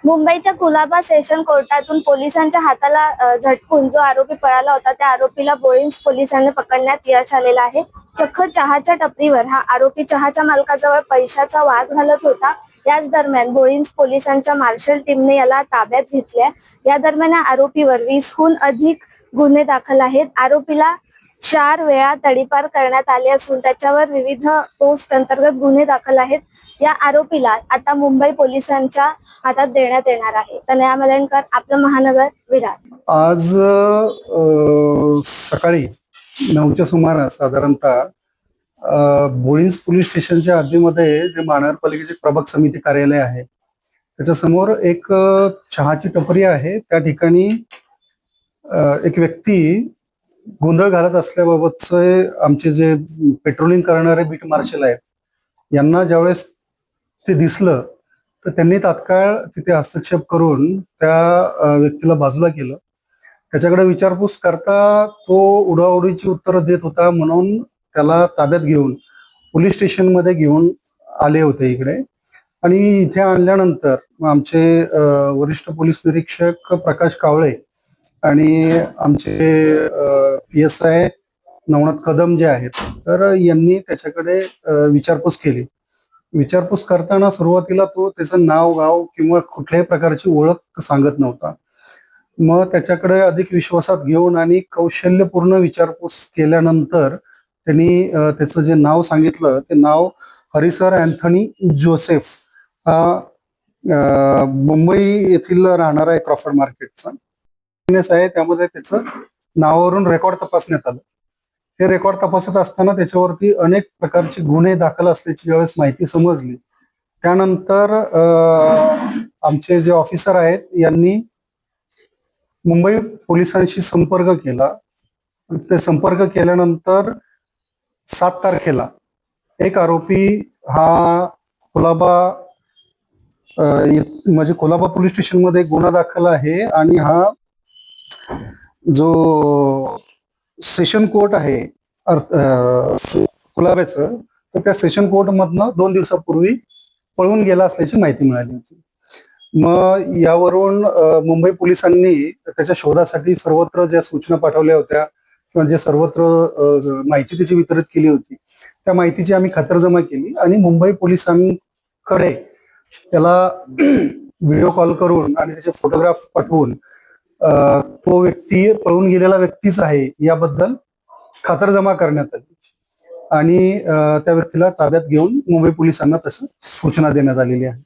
मुंबईच्या कुलाबा सेशन कोर्टातून पोलिसांच्या हाताला झटकून जो आरोपी पळाला होता त्या आरोपीला बोळिंज पोलिसांनी पकडण्यात यश आलेलं आहे. चक्क चहाच्या टपरीवर हा आरोपी चहाच्या मालकाजवळ पैशाचा वाद घालत होता. याच दरम्यान बोळिंज पोलिसांच्या मार्शल टीमने याला ताब्यात घेतले. या दरम्यान आरोपीवर 20हून अधिक गुन्हे दाखल आहेत. आरोपीला 4 वेळा तडीपार करण्यात आले असून त्याच्यावर विविध पोस्ट अंतर्गत गुन्हे दाखल आहेत. या आरोपीला आता मुंबई पोलिसांच्या हातात देण्यात येणार आहे. तनया मलणकर, आपलं महानगर, विरार. आज सकाळी 9च्या सुमारास साधारणतः बोळिंज पोलीस स्टेशनच्या हद्दीमध्ये जे महानगरपालिकेचे प्रभाग समिती कार्यालय आहे त्याच्या समोर एक चहाची टपरी आहे. त्या ठिकाणी एक व्यक्ती गोंधळ घालत असल्याबाबतचे आमचे जे पेट्रोलिंग करणारे बीट मार्शल आहेत यांना ज्यावेळेस ते दिसलं तर त्यांनी तात्काळ तिथे हस्तक्षेप करून त्या व्यक्तीला बाजूला केलं. त्याच्याकडे विचारपूस करता तो उडवाउडीची उत्तरं देत होता, म्हणून त्याला ताब्यात घेऊन पोलीस स्टेशनमध्ये घेऊन आले होते इकडे. आणि इथे आणल्यानंतर आमचे वरिष्ठ पोलीस निरीक्षक प्रकाश कावळे आणि आमचे PSI नवनाथ कदम जे आहेत तर यांनी त्याच्याकडे विचारपूस केली. विचारपूस करताना सुरुवातीला तो त्याचं नाव गाव किंवा कुठल्याही प्रकारची ओळख सांगत नव्हता. मग त्याच्याकडे अधिक विश्वासात घेऊन आणि कौशल्यपूर्ण विचारपूस केल्यानंतर त्यांनी त्याचं जे नाव सांगितलं ते नाव हरिसर अँथनी जोसेफ हा मुंबई येथील राहणारा एक क्रॉफर्ड मार्केटचा आहे. त्यामध्ये त्याचं नावावरून रेकॉर्ड तपासण्यात आलं. हे रेकॉर्ड तपासत असताना त्याच्यावरती अनेक प्रकारचे गुन्हे दाखल असल्याची ज्यावेळेस माहिती समजली त्यानंतर आमचे जे ऑफिसर आहेत यांनी मुंबई पोलिसांशी संपर्क केला. ते संपर्क केल्यानंतर 7 तारखेला एक आरोपी हा म्हणजे कोलाबा पोलीस स्टेशन मध्ये गुन्हा दाखल आहे आणि हा जो सेशन कोर्ट आहे कुलाब्याचं तर त्या सेशन कोर्ट मधनं 2 दिवसापूर्वी पळून गेला असल्याची माहिती मिळाली होती. मग यावरून मुंबई पोलिसांनी त्याच्या शोधासाठी सर्वत्र ज्या सूचना पाठवल्या होत्या किंवा जे सर्वत्र माहिती त्याची वितरित केली होती त्या माहितीची आम्ही खातरजमा केली आणि मुंबई पोलिसांकडे त्याला व्हिडिओ कॉल करून आणि त्याचे फोटोग्राफ पाठवून तो व्यक्ती पळून गेलेला व्यक्तीच आहे याबद्दल खातरजमा करण्यात आली आणि त्या व्यक्तीला ताब्यात घेऊन मुंबई पोलिसांना तसं सूचना देण्यात आलेली आहे.